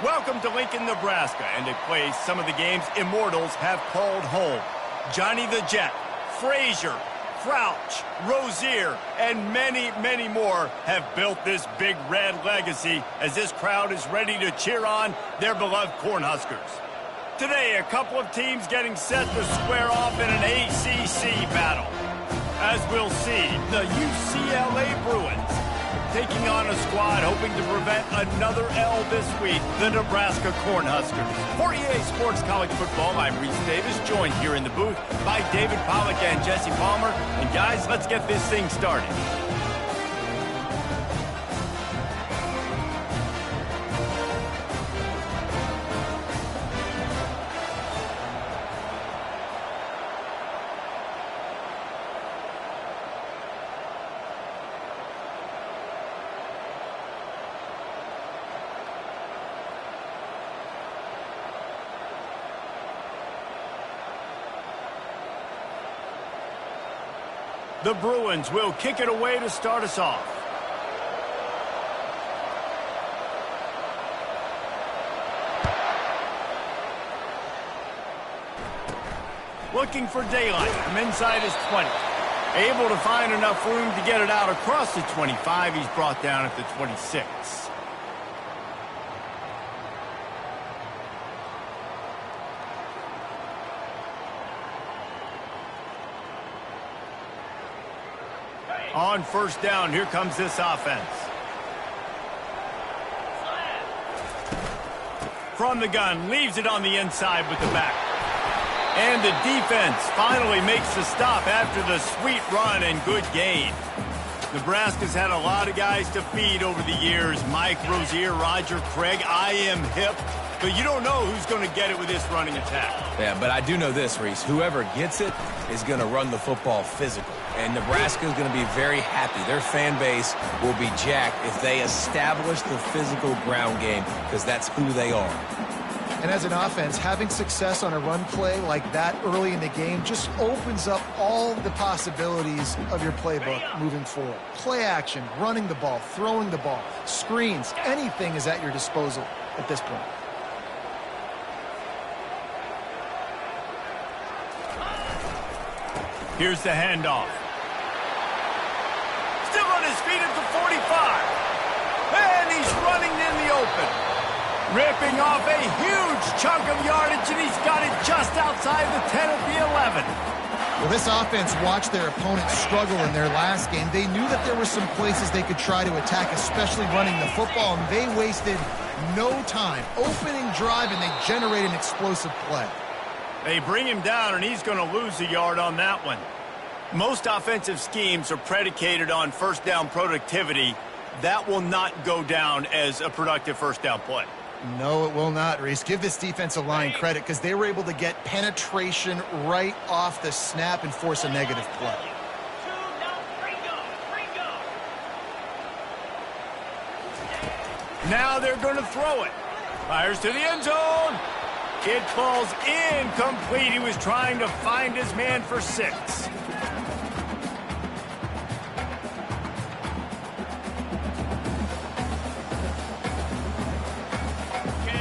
Welcome to Lincoln, Nebraska, and a place some of the game's immortals have called home. Johnny the Jet, Frazier, Crouch, Rozier, and many, many more have built this big red legacy as this crowd is ready to cheer on their beloved Cornhuskers. Today, a couple of teams getting set to square off in an ACC battle. As we'll see, the UCLA Bruins taking on a squad hoping to prevent another L this week, the Nebraska Cornhuskers. For EA Sports College Football, I'm Reese Davis, joined here in the booth by David Pollack and Jesse Palmer. And guys, let's get this thing started. The Bruins will kick it away to start us off. Looking for daylight from inside his 20. Able to find enough room to get it out across the 25. He's brought down at the 26. On first down, here comes this offense. From the gun, leaves it on the inside with the back. And the defense finally makes the stop after the sweet run and good gain. Nebraska's had a lot of guys to feed over the years. Mike, Rozier, Roger, Craig. I am hip. But you don't know who's going to get it with this running attack. Yeah, but I do know this, Reese. Whoever gets it is going to run the football physical. And Nebraska is going to be very happy. Their fan base will be jacked if they establish the physical ground game, because that's who they are. And as an offense, having success on a run play like that early in the game just opens up all the possibilities of your playbook moving forward. Play action, running the ball, throwing the ball, screens, anything is at your disposal at this point. Here's the handoff. Still on his feet at the 45. And he's running in the open. Ripping off a huge chunk of yardage, and he's got it just outside the 10 at the 11. Well, this offense watched their opponents struggle in their last game. They knew that there were some places they could try to attack, especially running the football, and they wasted no time. Opening drive, and they generate an explosive play. They bring him down, and he's going to lose a yard on that one. Most offensive schemes are predicated on first down productivity. That will not go down as a productive first down play. No, it will not, Reese. Give this defensive line credit because they were able to get penetration right off the snap and force a negative play. Now they're going to throw it. Fires to the end zone. It falls incomplete. He was trying to find his man for 6.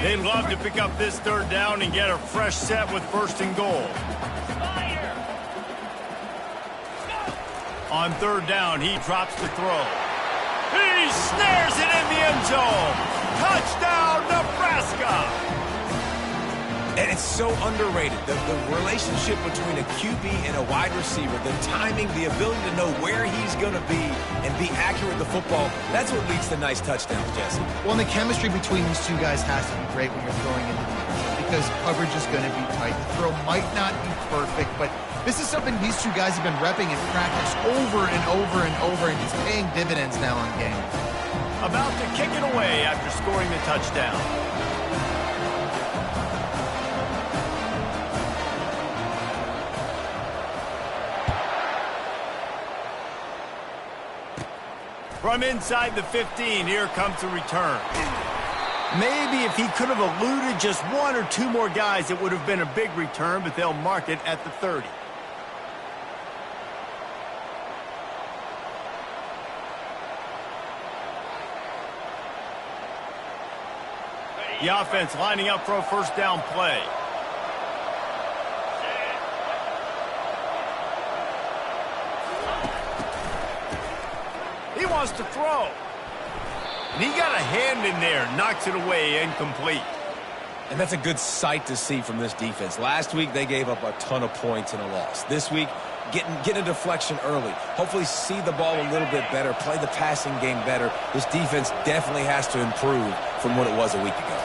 They'd love to pick up this third down and get a fresh set with first and goal. On third down, he drops the throw. He snares it in the end zone. Touchdown, Nebraska! And it's so underrated. The relationship between a QB and a wide receiver, the timing, the ability to know where he's going to be and be accurate with the football, that's what leads to nice touchdowns, Jesse. Well, and the chemistry between these two guys has to be great when you're throwing into the end because coverage is going to be tight. The throw might not be perfect, but this is something these two guys have been repping in practice over and over and over, and it's paying dividends now in games. About to kick it away after scoring the touchdown. From inside the 15, here comes the return. Maybe if he could have eluded just one or two more guys, it would have been a big return, but they'll mark it at the 30. The offense lining up for a first down play. He wants to throw. And he got a hand in there, knocks it away, incomplete. And that's a good sight to see from this defense. Last week, they gave up a ton of points in a loss. This week, get a deflection early. Hopefully see the ball a little bit better, play the passing game better. This defense definitely has to improve from what it was a week ago.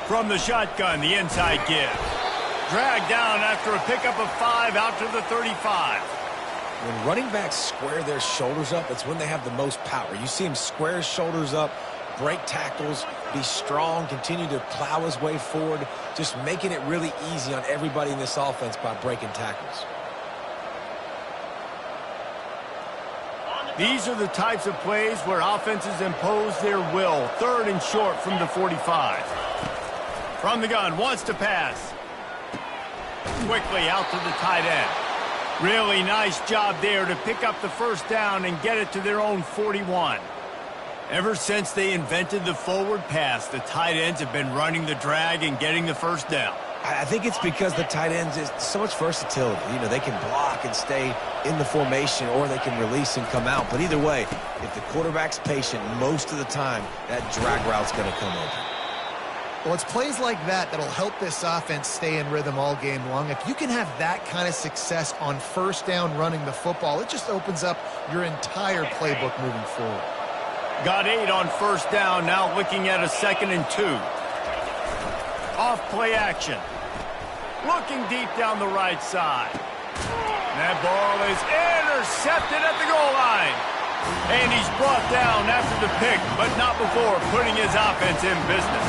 From the shotgun, the inside give. Dragged down after a pickup of 5 out to the 35. When running backs square their shoulders up, it's when they have the most power. You see him square his shoulders up, break tackles, be strong, continue to plow his way forward, just making it really easy on everybody in this offense by breaking tackles. These are the types of plays where offenses impose their will. 3rd and short from the 45. From the gun, wants to pass. Quickly out to the tight end. Really nice job there to pick up the first down and get it to their own 41. Ever since they invented the forward pass, the tight ends have been running the drag and getting the first down. I think it's because the tight ends is so much versatility. You know, they can block and stay in the formation, or they can release and come out. But either way, if the quarterback's patient, most of the time, that drag route's going to come open. Well, it's plays like that that'll help this offense stay in rhythm all game long. If you can have that kind of success on first down running the football, it just opens up your entire playbook moving forward. Got 8 on first down, now looking at a 2nd and 2. Off play action. Looking deep down the right side. That ball is intercepted at the goal line. And he's brought down after the pick, but not before putting his offense in business.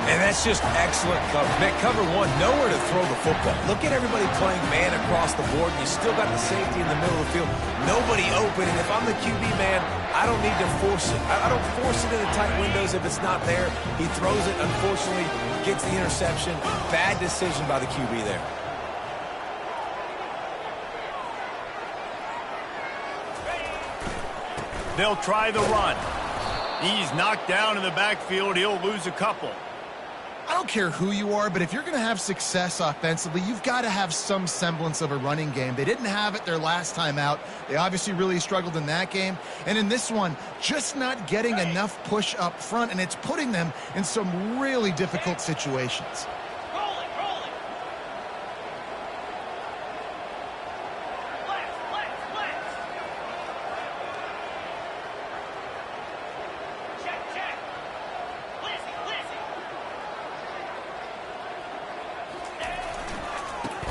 And that's just excellent cover. Man, cover one, nowhere to throw the football. Look at everybody playing man across the board, and you still got the safety in the middle of the field. Nobody open, and if I'm the QB man, I don't need to force it. I don't force it into tight windows if it's not there. He throws it, unfortunately, gets the interception. Bad decision by the QB there. They'll try the run. He's knocked down in the backfield. He'll lose a couple. I don't care who you are, but if you're going to have success offensively, you've got to have some semblance of a running game. They didn't have it their last time out. They obviously really struggled in that game. And in this one, just not getting enough push up front, and it's putting them in some really difficult situations.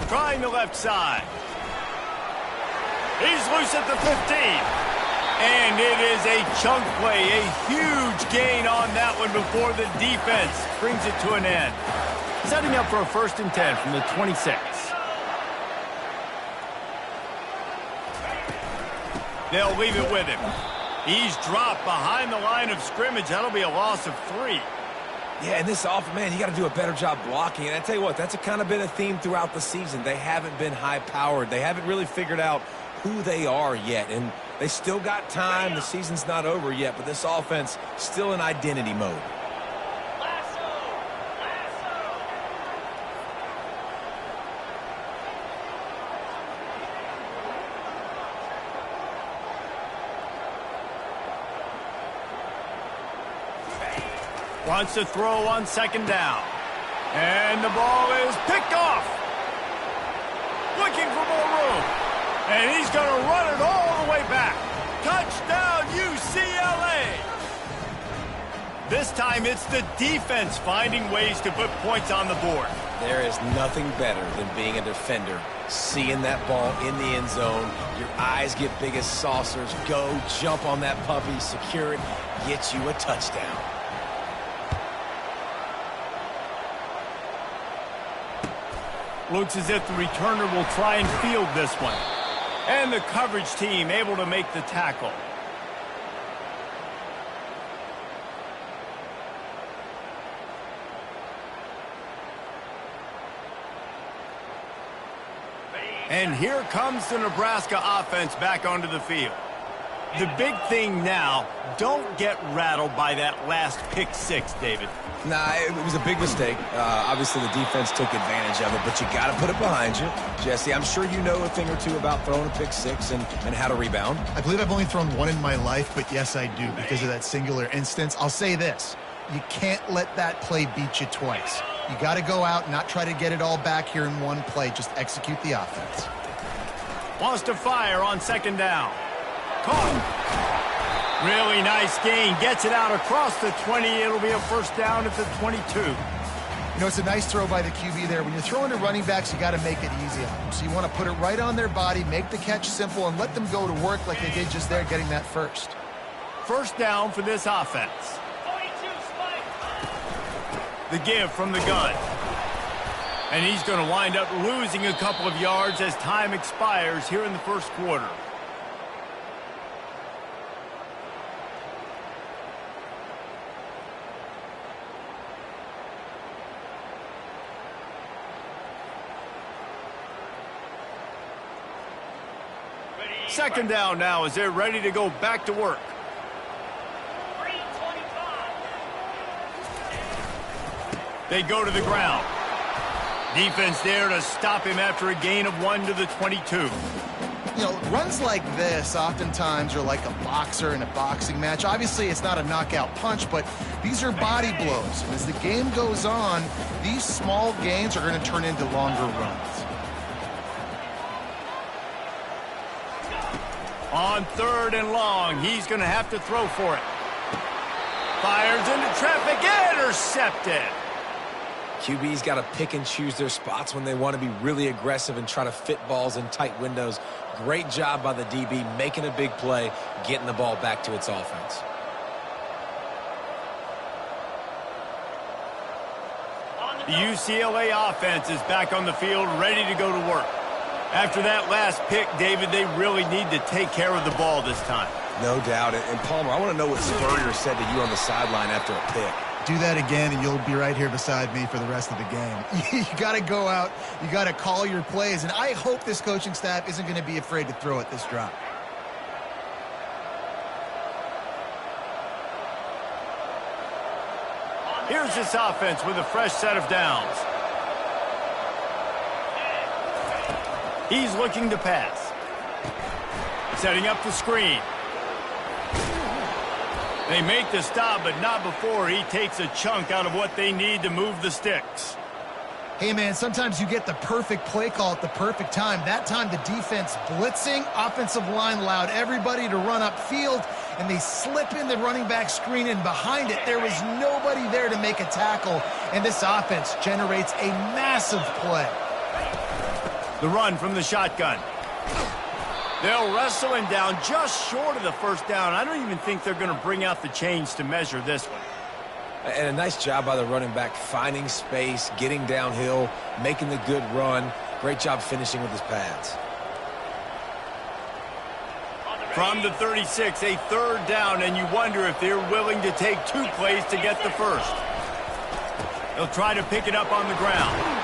Trying the left side. He's loose at the 15. And it is a chunk play, a huge gain on that one before the defense brings it to an end. Setting up for a 1st and 10 from the 26. They'll leave it with him. He's dropped behind the line of scrimmage. That'll be a loss of 3. Yeah, and this offense, man, you got to do a better job blocking. And I tell you what, that's kind of been a theme throughout the season. They haven't been high-powered. They haven't really figured out who they are yet. And they still got time. The season's not over yet, but this offense still in identity mode. Wants to throw on 2nd down. And the ball is picked off. Looking for more room. And he's going to run it all the way back. Touchdown, UCLA. This time it's the defense finding ways to put points on the board. There is nothing better than being a defender, seeing that ball in the end zone. Your eyes get big as saucers. Go, jump on that puppy, secure it, get you a touchdown. Looks as if the returner will try and field this one. And the coverage team able to make the tackle. And here comes the Nebraska offense back onto the field. The big thing now, don't get rattled by that last pick six, David. Nah, it was a big mistake. Obviously, the defense took advantage of it, but you got to put it behind you. Jesse, I'm sure you know a thing or two about throwing a pick six and how to rebound. I believe I've only thrown one in my life, but yes, I do because of that singular instance. I'll say this. You can't let that play beat you twice. You got to go out and not try to get it all back here in one play. Just execute the offense. Wants to fire on second down. Caught. Really nice gain. Gets it out across the 20. It'll be a first down at the 22. You know, it's a nice throw by the QB there. When you're throwing to running backs, you got to make it easy on them. So you want to put it right on their body, make the catch simple, and let them go to work like they did just there, getting that first. First down for this offense. The give from the gun. And he's going to wind up losing a couple of yards as time expires here in the first quarter. Second down now as they're ready to go back to work. They go to the ground. Defense there to stop him after a gain of 1 to the 22. You know, runs like this oftentimes are like a boxer in a boxing match. Obviously, it's not a knockout punch, but these are body blows. And as the game goes on, these small gains are going to turn into longer runs. On third and long, he's going to have to throw for it. Fires into traffic, intercepted. QB's got to pick and choose their spots when they want to be really aggressive and try to fit balls in tight windows. Great job by the DB making a big play, getting the ball back to its offense. The UCLA offense is back on the field, ready to go to work. After that last pick, David, they really need to take care of the ball this time. No doubt. And Palmer, I want to know what Spurrier said to you on the sideline after a pick. Do that again, and you'll be right here beside me for the rest of the game. You got to go out. You got to call your plays, and I hope this coaching staff isn't going to be afraid to throw at this drop. Here's this offense with a fresh set of downs. He's looking to pass. Setting up the screen. They make the stop, but not before he takes a chunk out of what they need to move the sticks. Hey, man, sometimes you get the perfect play call at the perfect time. That time, the defense blitzing, offensive line allowed everybody to run upfield, and they slip in the running back screen, and behind it, there was nobody there to make a tackle, and this offense generates a massive play. The run from the shotgun. They'll wrestle him down just short of the first down. I don't even think they're going to bring out the chains to measure this one. And a nice job by the running back, finding space, getting downhill, making the good run. Great job finishing with his pads. From the 36, a third down, and you wonder if they're willing to take 2 plays to get the first. They'll try to pick it up on the ground.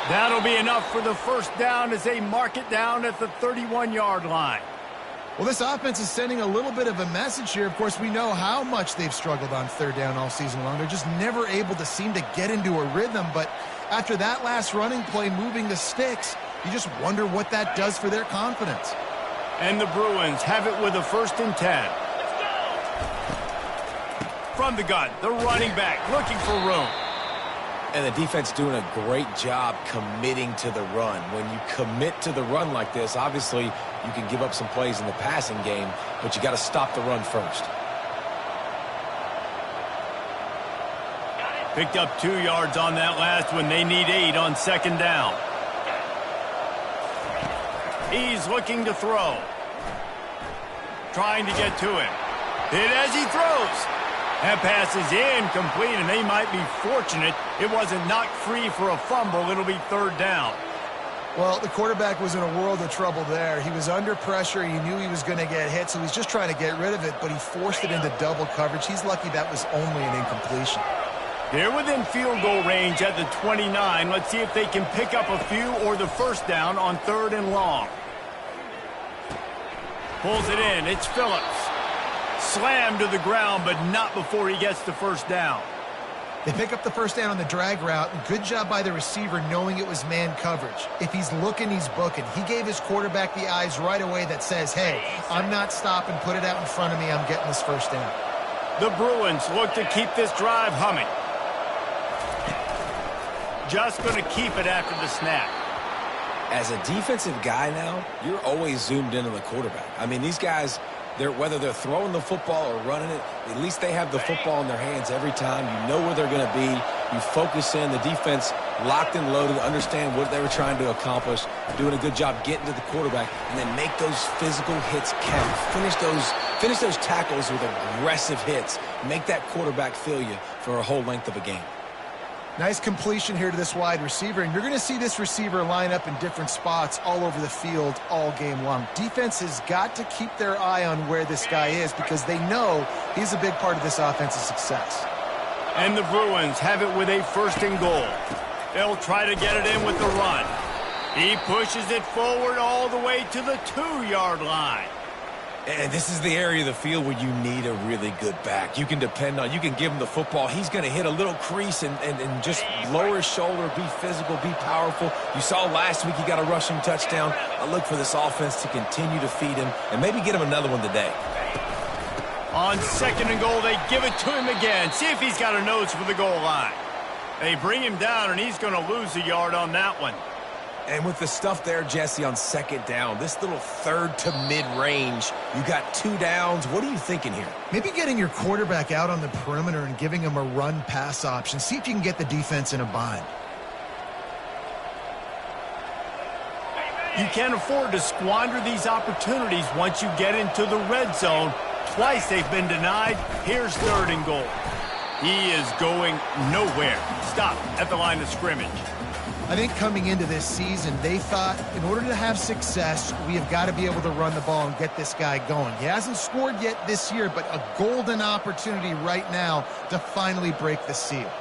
That'll be enough for the first down as they mark it down at the 31-yard line. Well, this offense is sending a little bit of a message here. Of course, we know how much they've struggled on third down all season long. They're just never able to seem to get into a rhythm. But after that last running play, moving the sticks, you just wonder what that does for their confidence. And the Bruins have it with a 1st and 10. From the gun, the running back looking for room. And the defense doing a great job committing to the run. When you commit to the run like this, obviously you can give up some plays in the passing game, but you got to stop the run first. Picked up 2 yards on that last one. They need 8 on second down. He's looking to throw. Trying to get to him. Hit as he throws. That pass is incomplete, and they might be fortunate it wasn't knocked free for a fumble. It'll be third down. Well, the quarterback was in a world of trouble there. He was under pressure. He knew he was going to get hit, so he's just trying to get rid of it, but he forced it into double coverage. He's lucky that was only an incompletion. They're within field goal range at the 29. Let's see if they can pick up a few or the first down on third and long. Pulls it in. It's Phillips. Slammed to the ground, but not before he gets the first down. They pick up the first down on the drag route. Good job by the receiver knowing it was man coverage. If he's looking, he's booking. He gave his quarterback the eyes right away that says, hey, I'm not stopping. Put it out in front of me. I'm getting this first down. The Bruins look to keep this drive humming. Just going to keep it after the snap. As a defensive guy now, you're always zoomed into the quarterback. I mean, these guys, whether they're throwing the football or running it, at least they have the football in their hands every time. You know where they're going to be. You focus in. The defense locked and loaded, understand what they were trying to accomplish, doing a good job getting to the quarterback, and then make those physical hits count. Finish those tackles with aggressive hits. Make that quarterback feel you for a whole length of a game. Nice completion here to this wide receiver, and you're going to see this receiver line up in different spots all over the field all game long. Defense has got to keep their eye on where this guy is because they know he's a big part of this offense's success. And the Bruins have it with a first and goal. They'll try to get it in with the run. He pushes it forward all the way to the 2-yard line. And this is the area of the field where you need a really good back. You can depend on, you can give him the football. He's going to hit a little crease and just lower his shoulder, be physical, be powerful. You saw last week he got a rushing touchdown. I look for this offense to continue to feed him and maybe get him another one today. On second and goal, they give it to him again. See if he's got a nose for the goal line. They bring him down, and he's going to lose a yard on that one. And with the stuff there, Jesse, on second down, this little third to mid-range, you got 2 downs. What are you thinking here? Maybe getting your quarterback out on the perimeter and giving him a run-pass option. See if you can get the defense in a bind. You can't afford to squander these opportunities once you get into the red zone. Twice they've been denied. Here's third and goal. He is going nowhere. Stop at the line of scrimmage. I think coming into this season, they thought in order to have success, we have got to be able to run the ball and get this guy going. He hasn't scored yet this year, but a golden opportunity right now to finally break the seal.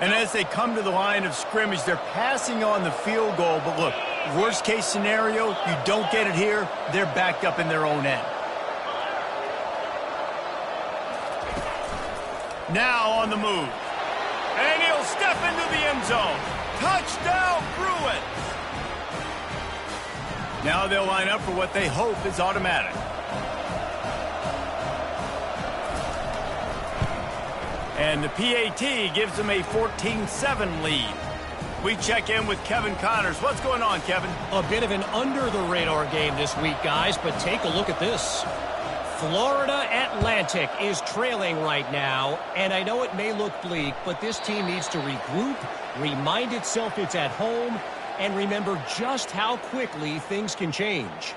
And as they come to the line of scrimmage, they're passing on the field goal. But look, worst case scenario, you don't get it here, they're backed up in their own end. Now on the move. And he'll step into the end zone. Touchdown, Bruins! Now they'll line up for what they hope is automatic. And the PAT gives them a 14-7 lead. We check in with Kevin Connors. What's going on, Kevin? A bit of an under-the-radar game this week, guys, but take a look at this. Florida Atlantic is trailing right now, and I know it may look bleak, but this team needs to regroup, remind itself it's at home, and remember just how quickly things can change.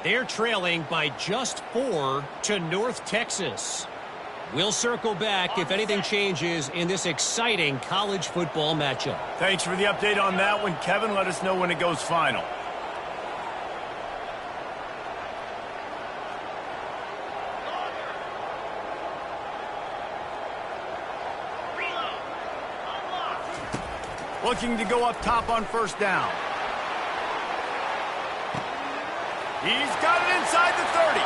They're trailing by just 4 to North Texas. We'll circle back if anything changes in this exciting college football matchup. Thanks for the update on that one, Kevin. Let us know when it goes final. Looking to go up top on first down. He's got it inside the 30.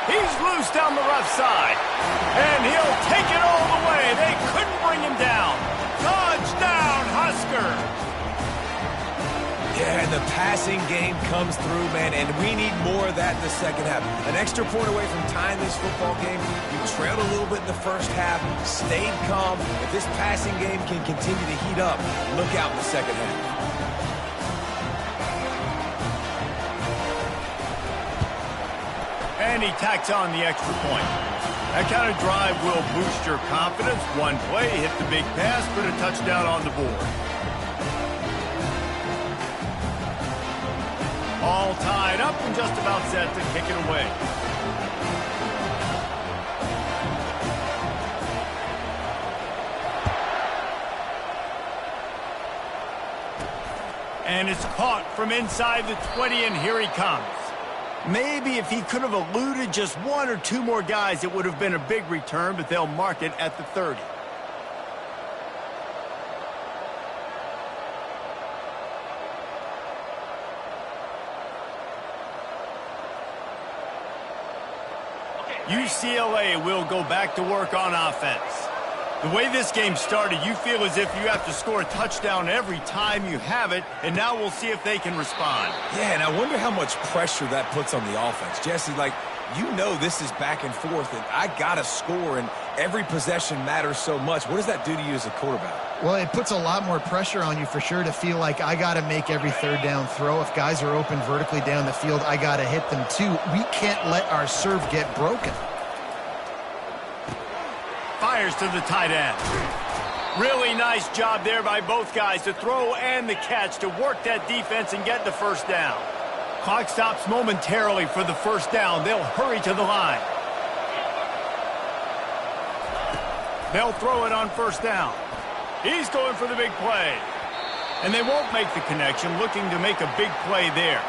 He's loose down the left side. And he'll take it all the way. They couldn't bring him down. Touchdown, Husker. Yeah, and the passing game comes through, man, and we need more of that in the second half. An extra point away from tying this football game. We trailed a little bit in the first half, stayed calm. If this passing game can continue to heat up, look out in the second half. And he tacks on the extra point. That kind of drive will boost your confidence. One play, hit the big pass, put a touchdown on the board. All tied up and just about set to kick it away. And it's caught from inside the 20, and here he comes. Maybe if he could have eluded just one or two more guys, it would have been a big return, but they'll mark it at the 30. UCLA will go back to work on offense. The way this game started, you feel as if you have to score a touchdown every time you have it, and now we'll see if they can respond. Yeah, and I wonder how much pressure that puts on the offense. Jesse, like, you know this is back and forth, and I got to score, and every possession matters so much. What does that do to you as a quarterback? Well, it puts a lot more pressure on you for sure to feel like I got to make every third down throw. If guys are open vertically down the field, I got to hit them too. We can't let our serve get broken. Fires to the tight end. Really nice job there by both guys to throw and the catch to work that defense and get the first down. Clock stops momentarily for the first down. They'll hurry to the line. They'll throw it on first down. He's going for the big play. And they won't make the connection, looking to make a big play there.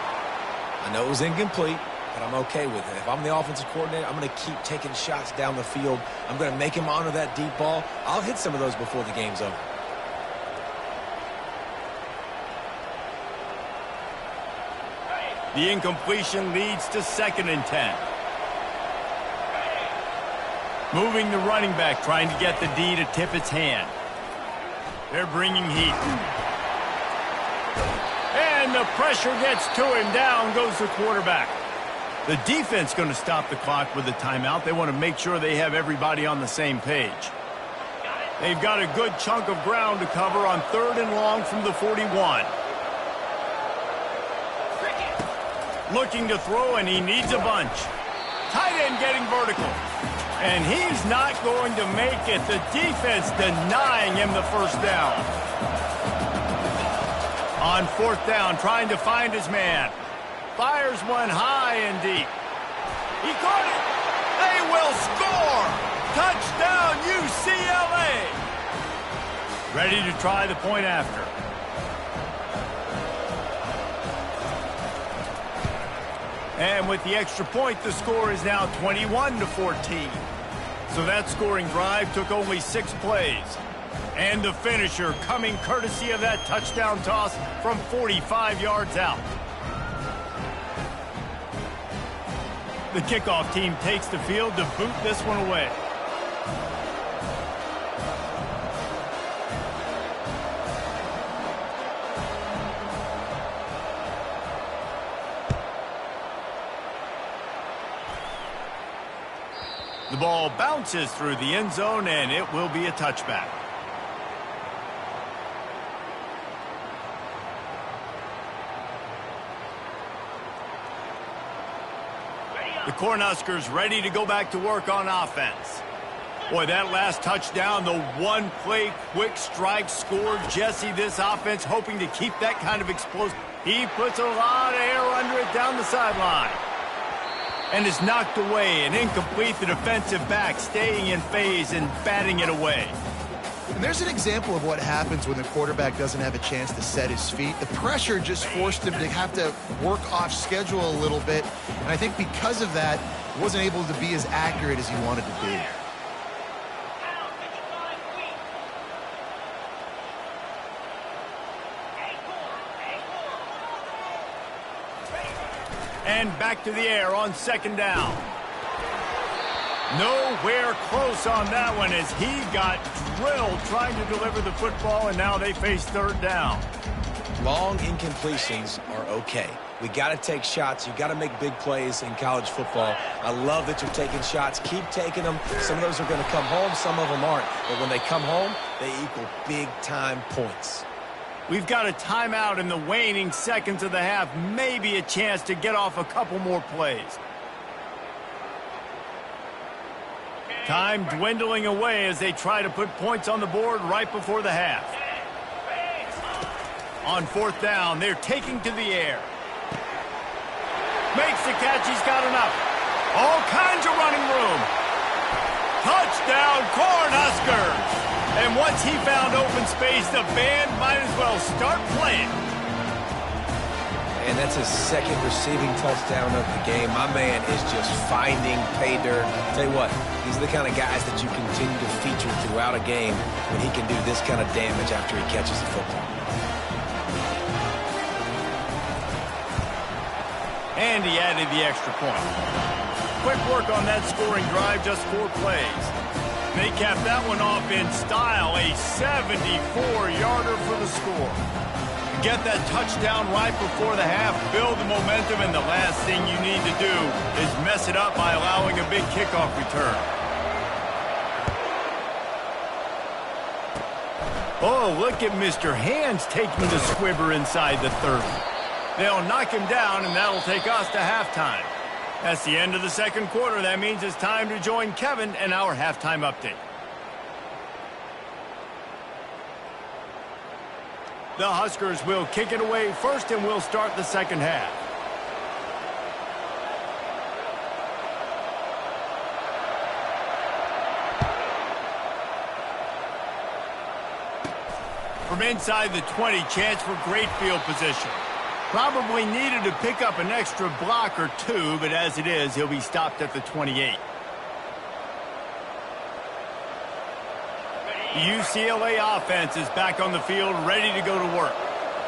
I know it was incomplete, but I'm okay with it. If I'm the offensive coordinator, I'm going to keep taking shots down the field. I'm going to make him honor that deep ball. I'll hit some of those before the game's over. The incompletion leads to 2nd and 10. Moving the running back, trying to get the D to tip its hand. They're bringing heat. And the pressure gets to him. Down goes the quarterback. The defense going to stop the clock with a timeout. They want to make sure they have everybody on the same page. They've got a good chunk of ground to cover on 3rd and long from the 41. Looking to throw, and he needs a bunch. Tight end getting vertical. And he's not going to make it. The defense denying him the first down. On 4th down, trying to find his man. Fires one high and deep. He caught it. They will score. Touchdown, UCLA. Ready to try the point after. And with the extra point, the score is now 21-14. So that scoring drive took only 6 plays. And the finisher coming courtesy of that touchdown toss from 45 yards out. The kickoff team takes the field to boot this one away. The ball bounces through the end zone, and it will be a touchback. The Cornhuskers ready to go back to work on offense. Boy, that last touchdown, the one-play quick strike score. Jesse, this offense hoping to keep that kind of explosive. He puts a lot of air under it down the sideline. And is knocked away and incomplete. The defensive back staying in phase and batting it away. And there's an example of what happens when the quarterback doesn't have a chance to set his feet. The pressure just forced him to have to work off schedule a little bit. And I think because of that, he wasn't able to be as accurate as he wanted to be. And back to the air on 2nd down. Nowhere close on that one as he got drilled trying to deliver the football, and now they face 3rd down. Long incompletions are okay. We got to take shots. You got to make big plays in college football. I love that you're taking shots. Keep taking them. Some of those are going to come home. Some of them aren't. But when they come home, they equal big-time points. We've got a timeout in the waning seconds of the half. Maybe a chance to get off a couple more plays. Time dwindling away as they try to put points on the board right before the half. On 4th down, they're taking to the air. Makes the catch. He's got enough. All kinds of running room. Touchdown, Cornhuskers. And once he found open space, the band might as well start playing. and that's his second receiving touchdown of the game. My man is just finding pay dirt. Tell you what, these are the kind of guys that you continue to feature throughout a game when he can do this kind of damage after he catches the football. And he added the extra point. Quick work on that scoring drive, just 4 plays. They capped that one off in style, a 74-yarder for the score. Get that touchdown right before the half, build the momentum, and the last thing you need to do is mess it up by allowing a big kickoff return. Oh, look at Mr. Hands taking the squibber inside the 30. They'll knock him down, and that'll take us to halftime. That's the end of the second quarter. That means it's time to join Kevin and our halftime update. The Huskers will kick it away first, and we'll start the second half. From inside the 20, chance for great field position. Probably needed to pick up an extra block or 2, but as it is, he'll be stopped at the 28. The UCLA offense is back on the field, ready to go to work.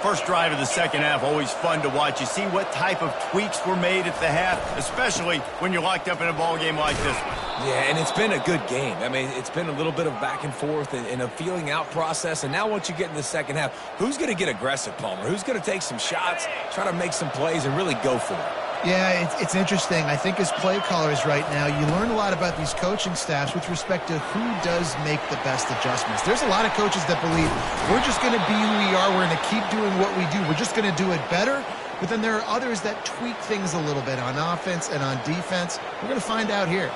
First drive of the second half, always fun to watch. You see what type of tweaks were made at the half, especially when you're locked up in a ball game like this one. Yeah, and it's been a good game. I mean, it's been a little bit of back and forth and a feeling out process. And now once you get in the second half, who's going to get aggressive, Palmer? Who's going to take some shots, try to make some plays, and really go for it? Yeah, it's interesting. I think as play callers right now, you learn a lot about these coaching staffs with respect to who does make the best adjustments. There's a lot of coaches that believe we're just going to be who we are. We're going to keep doing what we do. We're just going to do it better. But then there are others that tweak things a little bit on offense and on defense. We're going to find out here.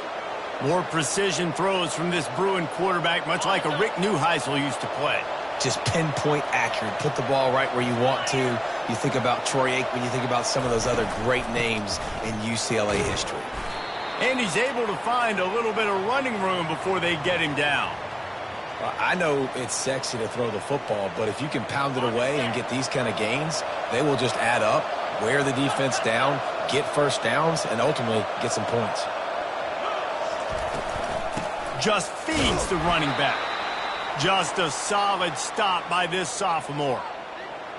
More precision throws from this Bruin quarterback, much like a Rick Neuheisel used to play. Just pinpoint accurate. Put the ball right where you want to. You think about Troy Aikman, you think about some of those other great names in UCLA history. And he's able to find a little bit of running room before they get him down. Well, I know it's sexy to throw the football, but if you can pound it away and get these kind of gains, they will just add up, wear the defense down, get first downs, and ultimately get some points. Just feeds the running back. Just a solid stop by this sophomore.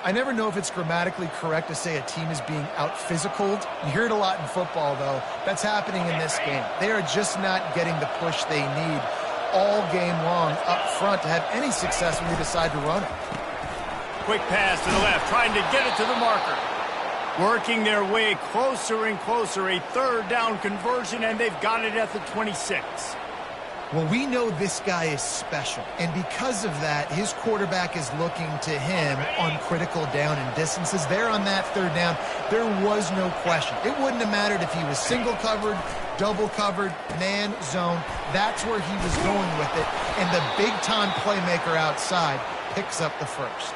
I never know if it's grammatically correct to say a team is being out-physicaled. You hear it a lot in football, though. That's happening in this game. They are just not getting the push they need all game long up front to have any success when they decide to run it. Quick pass to the left, trying to get it to the marker. Working their way closer and closer. A third down conversion, and they've got it at the 26. Well, we know this guy is special, and because of that, his quarterback is looking to him on critical down and distances. There on that third down, there was no question. It wouldn't have mattered if he was single covered, double covered, man, zone. That's where he was going with it, and the big-time playmaker outside picks up the first.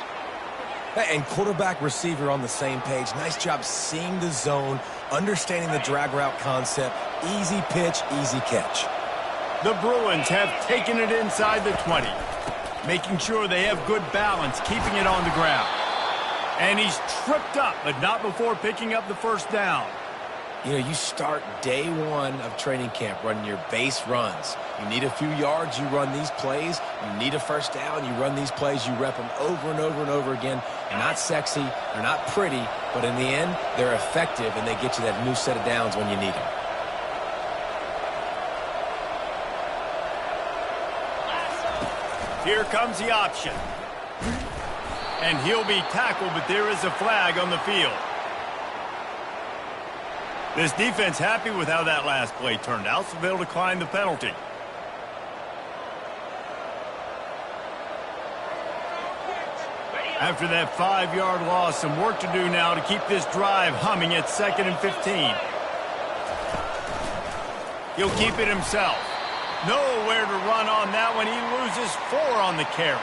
And quarterback receiver on the same page. Nice job seeing the zone, understanding the drag route concept. Easy pitch, easy catch. The Bruins have taken it inside the 20, making sure they have good balance, keeping it on the ground. And he's tripped up, but not before picking up the first down. You know, you start day one of training camp running your base runs. You need a few yards, you run these plays. You need a first down, you run these plays. You rep them over and over and over again. They're not sexy, they're not pretty, but in the end, they're effective, and they get you that new set of downs when you need them. Here comes the option. And he'll be tackled, but there is a flag on the field. This defense happy with how that last play turned out, so they'll decline the penalty. After that 5-yard loss, some work to do now to keep this drive humming at 2nd and 15. He'll keep it himself. Nowhere to run on that one. He loses 4 on the carry.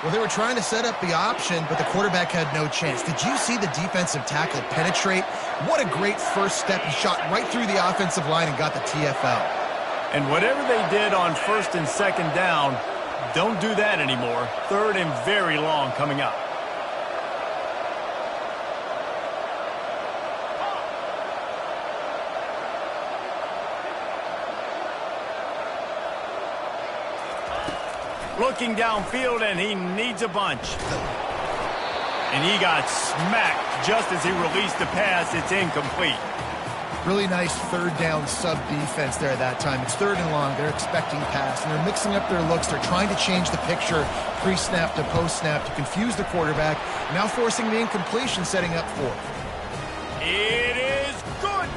Well, they were trying to set up the option, but the quarterback had no chance. Did you see the defensive tackle penetrate? What a great first step. He shot right through the offensive line and got the TFL. And whatever they did on 1st and 2nd down, don't do that anymore. 3rd and very long coming up. Looking downfield, and he needs a bunch. And he got smacked just as he released the pass. It's incomplete. Really nice third down sub defense there at that time. It's 3rd and long. They're expecting pass, and they're mixing up their looks. They're trying to change the picture pre-snap to post-snap to confuse the quarterback, now forcing the incompletion, setting up 4th. It is good.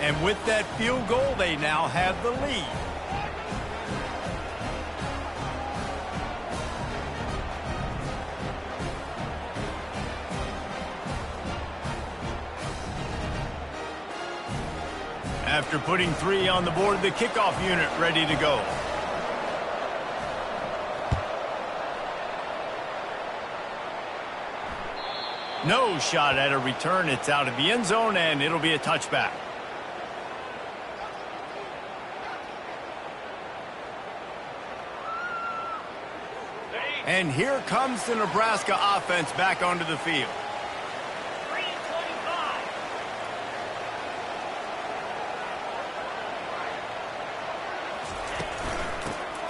And with that field goal, they now have the lead. After putting 3 on the board, the kickoff unit ready to go. No shot at a return. It's out of the end zone, and it'll be a touchback. And here comes the Nebraska offense back onto the field.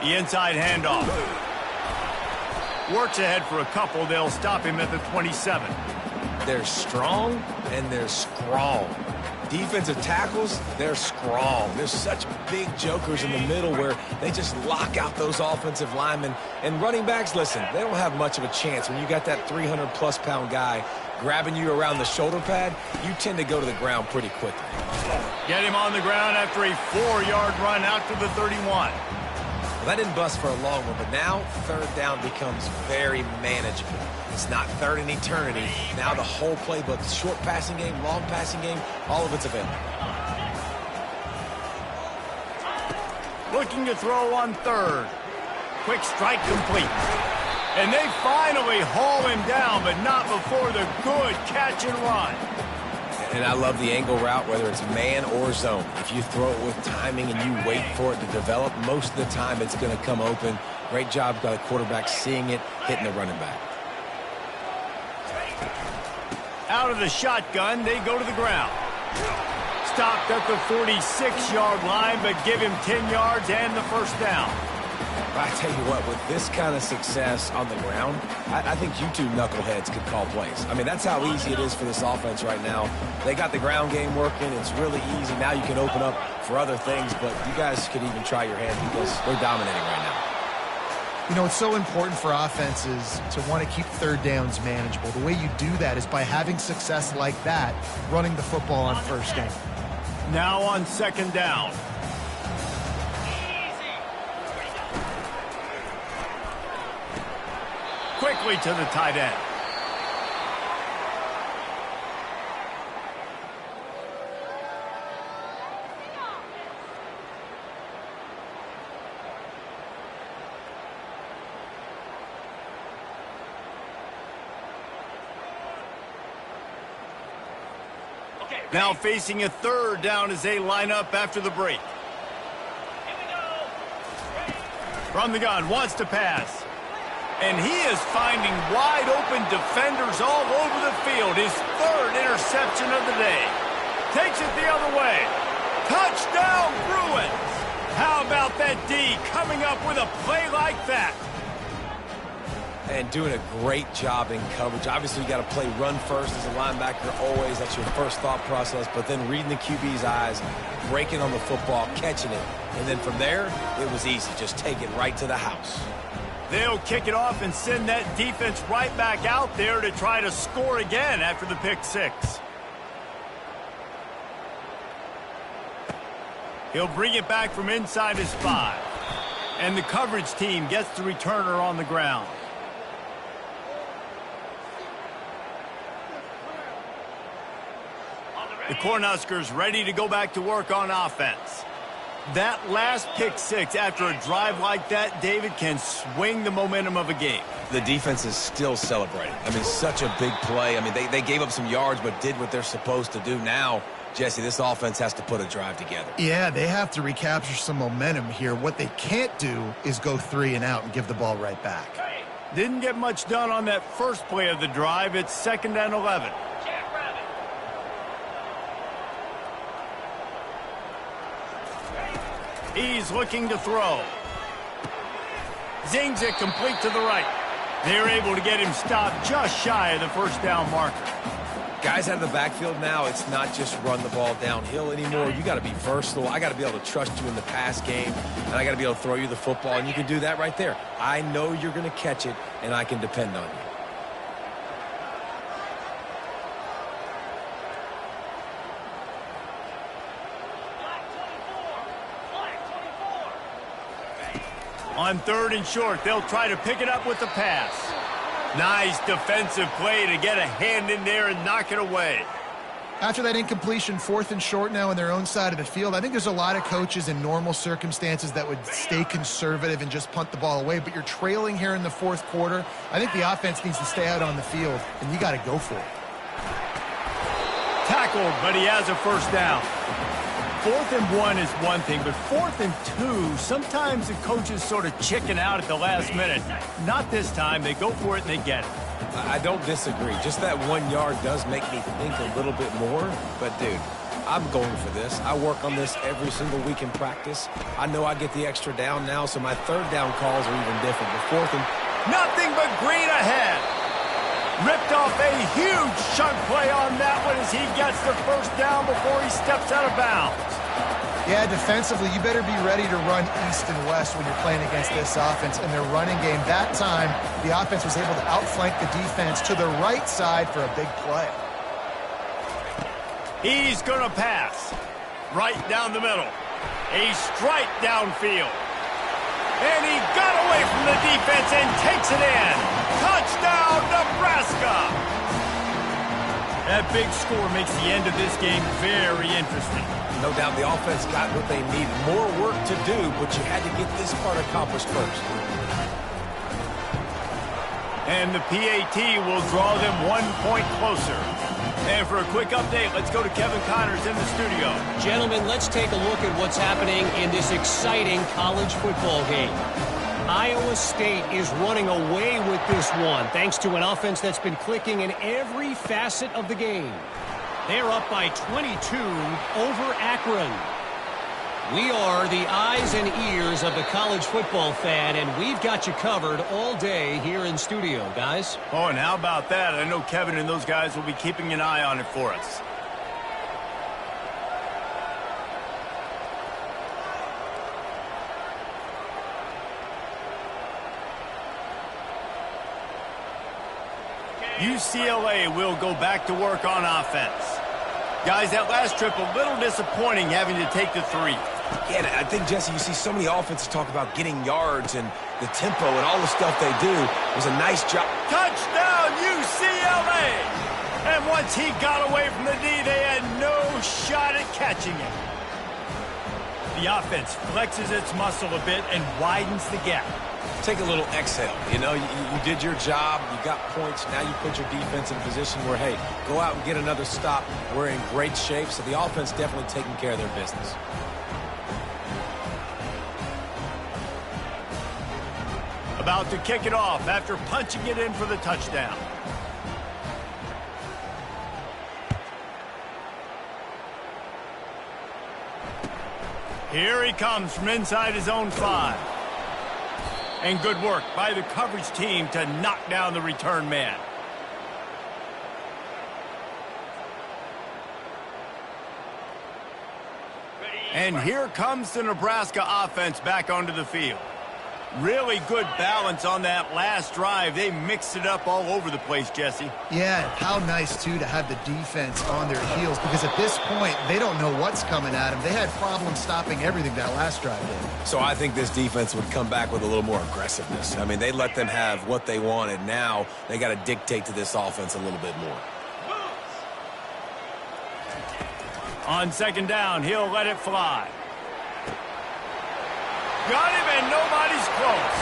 The inside handoff. Works ahead for a couple. They'll stop him at the 27. They're strong and they're strong. Defensive tackles, they're strong. There's such big jokers in the middle where they just lock out those offensive linemen. And running backs, listen, they don't have much of a chance. When you got that 300-plus pound guy grabbing you around the shoulder pad, you tend to go to the ground pretty quickly. Get him on the ground after a 4-yard run out to the 31. Well, that didn't bust for a long one, but now 3rd down becomes very manageable. It's not 3rd and eternity. Now the whole playbook, short passing game, long passing game, all of it's available. Looking to throw on 3rd. Quick strike complete. And they finally haul him down, but not before the good catch and run. And I love the angle route, whether it's man or zone. If you throw it with timing and you wait for it to develop, most of the time it's going to come open. Great job by the quarterback seeing it, hitting the running back. Out of the shotgun, they go to the ground. Stopped at the 46-yard line, but give him 10 yards and the 1st down. I tell you what, with this kind of success on the ground, I think you two knuckleheads could call plays. I mean, that's how easy it is for this offense right now. They got the ground game working. It's really easy. Now you can open up for other things, but you guys could even try your hand because they're dominating right now. You know, it's so important for offenses to want to keep 3rd downs manageable. The way you do that is by having success like that, running the football on 1st down. Now on 2nd down. Quickly to the tight end. Now facing a 3rd down as they line up after the break. From the gun, wants to pass. And he is finding wide open defenders all over the field. His 3rd interception of the day. Takes it the other way. Touchdown, Bruins! How about that D coming up with a play like that? And doing a great job in coverage. Obviously, you got to play run first as a linebacker always. That's your first thought process. But then reading the QB's eyes, breaking on the football, catching it. And then from there, it was easy. Just take it right to the house. They'll kick it off and send that defense right back out there to try to score again after the pick 6. He'll bring it back from inside his 5. And the coverage team gets the returner on the ground. The Cornhuskers ready to go back to work on offense. That last pick 6 after a drive like that, David, can swing the momentum of a game. The defense is still celebrating. I mean, such a big play. I mean, they gave up some yards but did what they're supposed to do. Now, Jesse, this offense has to put a drive together. Yeah, they have to recapture some momentum here. What they can't do is go 3 and out and give the ball right back. Didn't get much done on that first play of the drive. It's 2nd and 11. He's looking to throw. Zings it complete to the right. They're able to get him stopped just shy of the first down marker. Guys out of the backfield now, it's not just run the ball downhill anymore. You got to be versatile. I got to be able to trust you in the pass game, and I got to be able to throw you the football, and you can do that right there. I know you're going to catch it, and I can depend on you. On 3rd and short, they'll try to pick it up with the pass. Nice defensive play to get a hand in there and knock it away. After that incompletion, 4th and short now on their own side of the field, I think there's a lot of coaches in normal circumstances that would stay conservative and just punt the ball away, but you're trailing here in the 4th quarter. I think the offense needs to stay out on the field, and you got to go for it. Tackled, but he has a first down. 4th and 1 is one thing, but 4th and 2, sometimes the coaches sort of chicken out at the last minute. Not this time. They go for it and they get it. I don't disagree. Just that 1 yard does make me think a little bit more. But, dude, I'm going for this. I work on this every single week in practice. I know I get the extra down now, so my 3rd down calls are even different. But 4th and... Nothing but green ahead. Ripped off a huge chunk play on that one as he gets the first down before he steps out of bounds. Yeah, defensively, you better be ready to run east and west when you're playing against this offense in their running game. That time, the offense was able to outflank the defense to the right side for a big play. He's going to pass. Right down the middle. A strike downfield. And he got away from the defense and takes it in. Touchdown, Nebraska! That big score makes the end of this game very interesting. No doubt the offense got what they needed. More work to do, but you had to get this part accomplished first. And the PAT will draw them 1 point closer. And for a quick update, let's go to Kevin Connors in the studio. Gentlemen, let's take a look at what's happening in this exciting college football game. Iowa State is running away with this one, thanks to an offense that's been clicking in every facet of the game. They're up by 22 over Akron. We are the eyes and ears of the college football fan, and we've got you covered all day here in studio, guys. Oh, and how about that? I know Kevin and those guys will be keeping an eye on it for us. UCLA will go back to work on offense. Guys, that last trip a little disappointing having to take the 3. Yeah, I think, Jesse, you see so many offenses talk about getting yards and the tempo and all the stuff they do. It was a nice job. Touchdown, UCLA! And once he got away from the D, they had no shot at catching him. The offense flexes its muscle a bit and widens the gap. Take a little exhale. You know, you did your job. You got points. Now you put your defense in a position where, hey, go out and get another stop. We're in great shape, so the offense definitely taking care of their business. About to kick it off after punching it in for the touchdown. Here he comes from inside his own 5. And good work by the coverage team to knock down the return man. And here comes the Nebraska offense back onto the field. Really good balance on that last drive. They mixed it up all over the place, Jesse. Yeah, how nice, too, to have the defense on their heels, because at this point, they don't know what's coming at them. They had problems stopping everything that last drive did. So I think this defense would come back with a little more aggressiveness. I mean, they let them have what they wanted. Now they got to dictate to this offense a little bit more. On 2nd down, he'll let it fly. Got him, and nobody's close.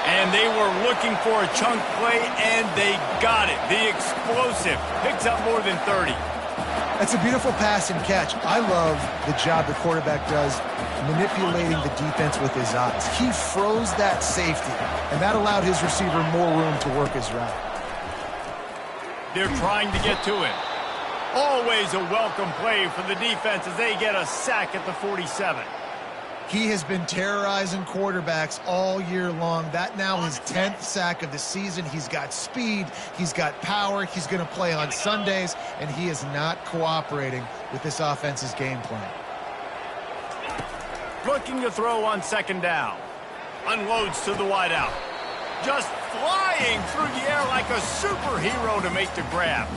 And they were looking for a chunk play, and they got it. The explosive picks up more than 30. That's a beautiful pass and catch. I love the job the quarterback does manipulating the defense with his eyes. He froze that safety, and that allowed his receiver more room to work his route. They're trying to get to him. Always a welcome play for the defense as they get a sack at the 47. He has been terrorizing quarterbacks all year long. That now his 10th sack of the season. He's got speed. He's got power. He's going to play on Sundays, and he is not cooperating with this offense's game plan. Looking to throw on second down. Unloads to the wideout. Just flying through the air like a superhero to make the grab.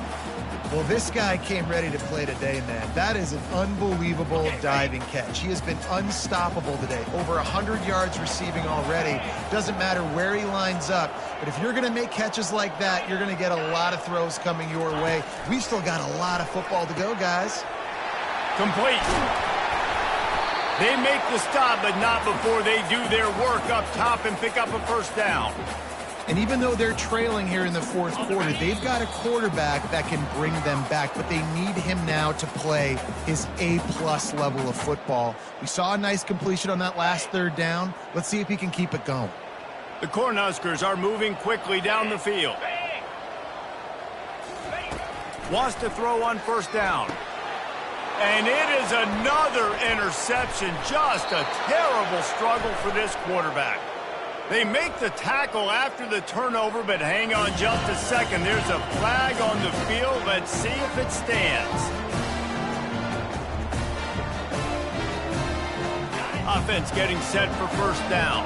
Well, this guy came ready to play today, man. That is an unbelievable diving catch. He has been unstoppable today. Over 100 yards receiving already. Doesn't matter where he lines up. But if you're going to make catches like that, you're going to get a lot of throws coming your way. We've still got a lot of football to go, guys. Complete. They make the stop, but not before they do their work up top and pick up a first down. And even though they're trailing here in the fourth quarter, they've got a quarterback that can bring them back, but they need him now to play his A-plus level of football. We saw a nice completion on that last third down. Let's see if he can keep it going. The Cornhuskers are moving quickly down the field. Wants to throw on first down. And it is another interception. Just a terrible struggle for this quarterback. They make the tackle after the turnover, but hang on just a second. There's a flag on the field. Let's see if it stands. Offense getting set for first down.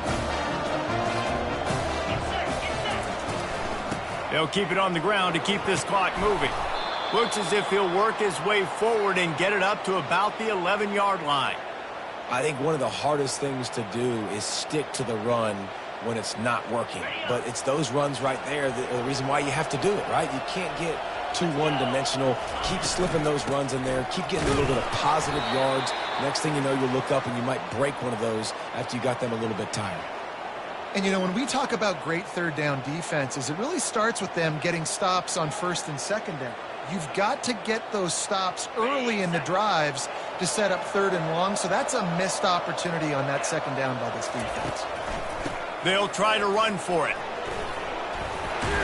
They'll keep it on the ground to keep this clock moving. Looks as if he'll work his way forward and get it up to about the 11-yard line. I think one of the hardest things to do is stick to the run when it's not working. But it's those runs right there that are the reason why you have to do it, right? You can't get too one-dimensional. Keep slipping those runs in there. Keep getting a little bit of positive yards. Next thing you know, you'll look up and you might break one of those after you got them a little bit tired. And, you know, when we talk about great third down defenses, it really starts with them getting stops on first and second down. You've got to get those stops early in the drives to set up third and long, so that's a missed opportunity on that second down by this defense. They'll try to run for it.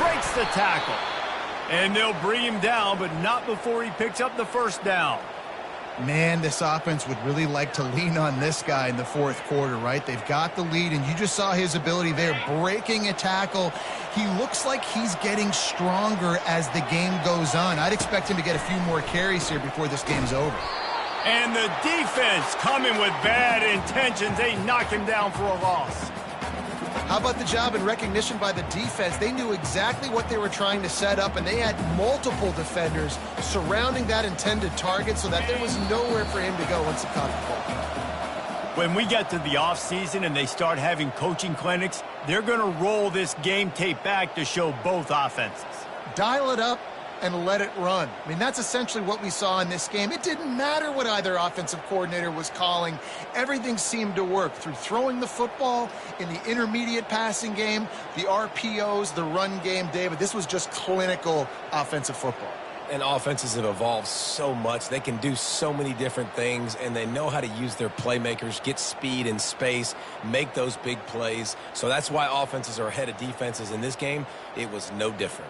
Breaks the tackle. And they'll bring him down, but not before he picks up the first down. Man, this offense would really like to lean on this guy in the fourth quarter, right? They've got the lead, and you just saw his ability there, breaking a tackle. He looks like he's getting stronger as the game goes on. I'd expect him to get a few more carries here before this game's over. And the defense coming with bad intentions. They knock him down for a loss. How about the job and recognition by the defense? They knew exactly what they were trying to set up, and they had multiple defenders surrounding that intended target so that there was nowhere for him to go once he caught the ball. When we get to the offseason and they start having coaching clinics, they're going to roll this game tape back to show both offenses. Dial it up and let it run. I mean, that's essentially what we saw in this game. It didn't matter what either offensive coordinator was calling. Everything seemed to work through throwing the football in the intermediate passing game, the RPOs, the run game. David, this was just clinical offensive football. And offenses have evolved so much. They can do so many different things, and they know how to use their playmakers, get speed and space, make those big plays. So that's why offenses are ahead of defenses. In this game, it was no different.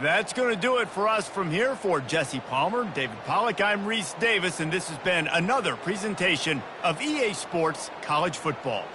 That's going to do it for us from here. For Jesse Palmer, David Pollack, I'm Reese Davis, and this has been another presentation of EA Sports College Football.